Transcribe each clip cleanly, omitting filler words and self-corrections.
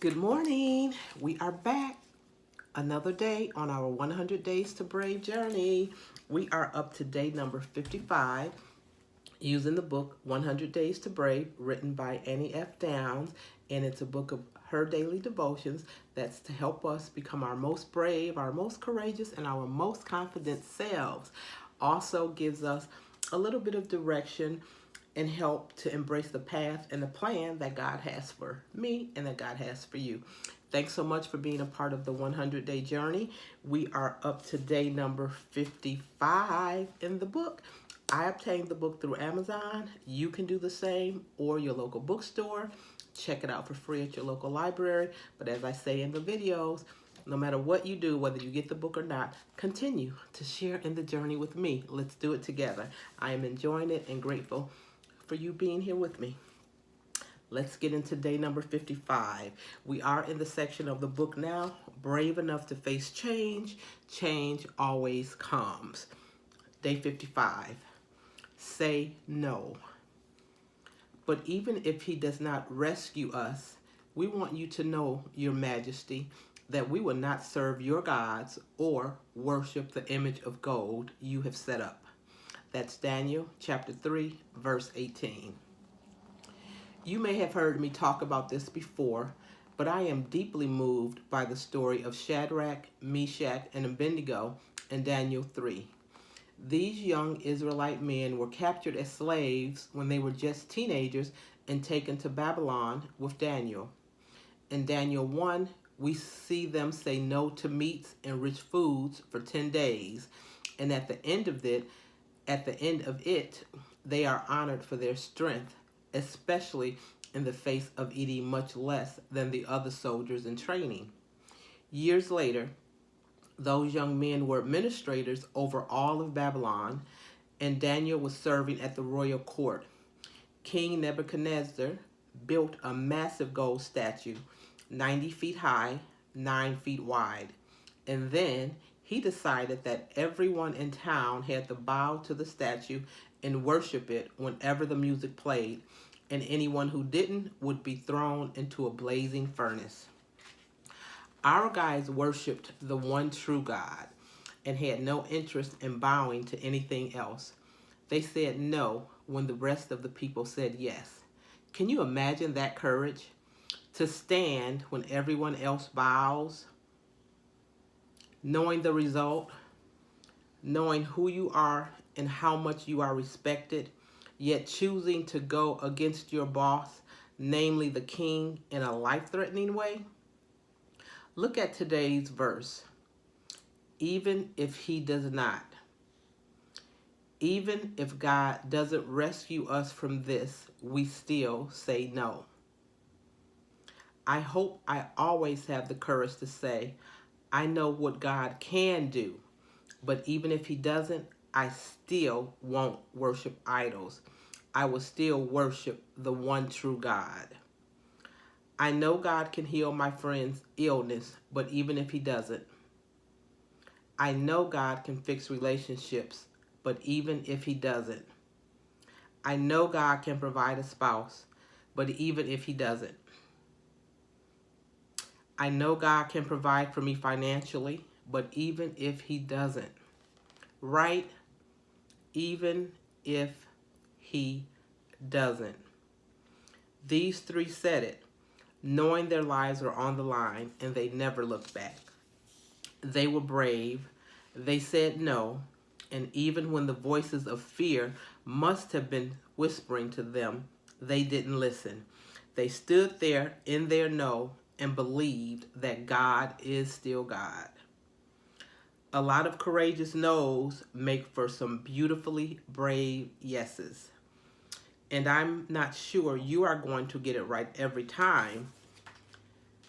Good morning. We are back another day on our 100 Days to Brave journey. We are up to day number 55 using the book 100 Days to Brave, written by Annie F. Downs. And it's a book of her daily devotions that's to help us become our most brave, our most courageous, and our most confident selves. Also gives us a little bit of direction and help to embrace the path and the plan that God has for me and that God has for you. Thanks so much for being a part of the 100-day journey. We are up to day number 55 in the book. I obtained the book through Amazon. You can do the same, or your local bookstore. Check it out for free at your local library. But as I say in the videos, no matter what you do, whether you get the book or not, continue to share in the journey with me. Let's do it together. I am enjoying it and grateful for you being here with me. Let's get into day number 55. We are in the section of the book now, Brave Enough to Face Change. Change always comes. Day 55. Say no. But even if he does not rescue us, we want you to know, Your Majesty, that we will not serve your gods or worship the image of gold you have set up. That's Daniel chapter 3, verse 18. You may have heard me talk about this before, but I am deeply moved by the story of Shadrach, Meshach, and Abednego in Daniel 3. These young Israelite men were captured as slaves when they were just teenagers and taken to Babylon with Daniel. In Daniel 1, we see them say no to meats and rich foods for 10 days, and at the end of it, they are honored for their strength, especially in the face of eating much less than the other soldiers in training. Years later, those young men were administrators over all of Babylon, and Daniel was serving at the royal court. King Nebuchadnezzar built a massive gold statue, 90 feet high, 9 feet wide, and then he decided that everyone in town had to bow to the statue and worship it whenever the music played, and anyone who didn't would be thrown into a blazing furnace. Our guys worshiped the one true God and had no interest in bowing to anything else. They said no when the rest of the people said yes. Can you imagine that courage? To stand when everyone else bows, knowing the result, knowing who you are and how much you are respected, yet choosing to go against your boss, namely the king, in a life-threatening way? Look at today's verse. Even if he does not. Even if God doesn't rescue us from this, we still say no. I hope I always have the courage to say, I know what God can do, but even if he doesn't, I still won't worship idols. I will still worship the one true God. I know God can heal my friend's illness, but even if he doesn't. I know God can fix relationships, but even if he doesn't. I know God can provide a spouse, but even if he doesn't. I know God can provide for me financially, but even if he doesn't. Right? Even if he doesn't. These three said it, knowing their lives were on the line, and they never looked back. They were brave. They said no, and even when the voices of fear must have been whispering to them, they didn't listen. They stood there in their no and believed that God is still God. A lot of courageous no's make for some beautifully brave yeses. And I'm not sure you are going to get it right every time,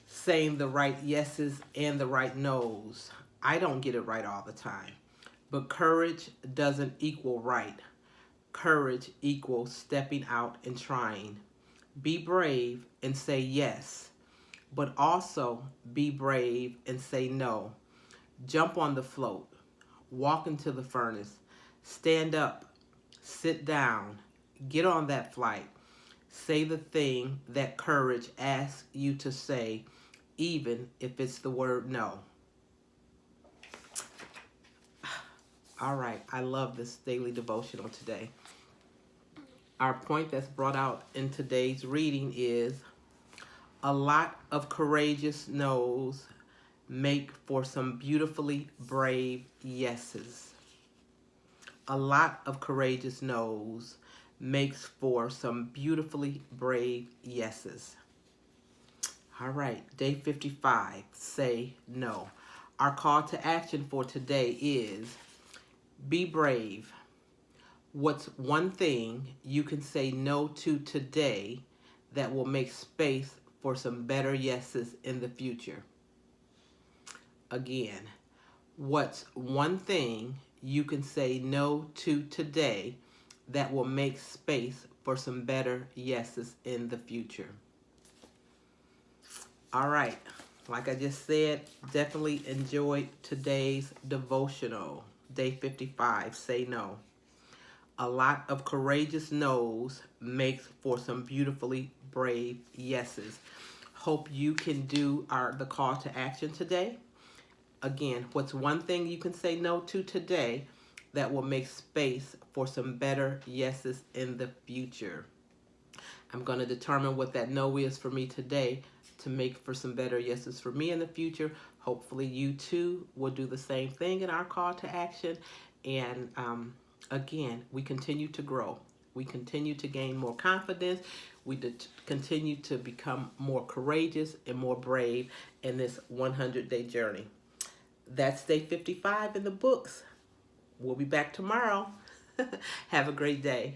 saying the right yeses and the right no's. I don't get it right all the time. But courage doesn't equal right. Courage equals stepping out and trying. Be brave and say yes, but also be brave and say no. Jump on the float. Walk into the furnace. Stand up. Sit down. Get on that flight. Say the thing that courage asks you to say, even if it's the word no. All right, I love this daily devotional today. Our point that's brought out in today's reading is a lot of courageous no's make for some beautifully brave yeses. A lot of courageous no's makes for some beautifully brave yeses. All right, day 55, say no. Our call to action for today is be brave. What's one thing you can say no to today that will make space for some better yeses in the future? Again, what's one thing you can say no to today that will make space for some better yeses in the future? All right, like I just said, definitely enjoyed today's devotional. Day 55, say no. A lot of courageous no's makes for some beautifully brave yeses. Hope you can do the call to action today. Again, what's one thing you can say no to today that will make space for some better yeses in the future? I'm going to determine what that no is for me today to make for some better yeses for me in the future. Hopefully you too will do the same thing in our call to action. And again, we continue to grow. We continue to gain more confidence. We continue to become more courageous and more brave in this 100-day journey. That's day 55 in the books. We'll be back tomorrow. Have a great day.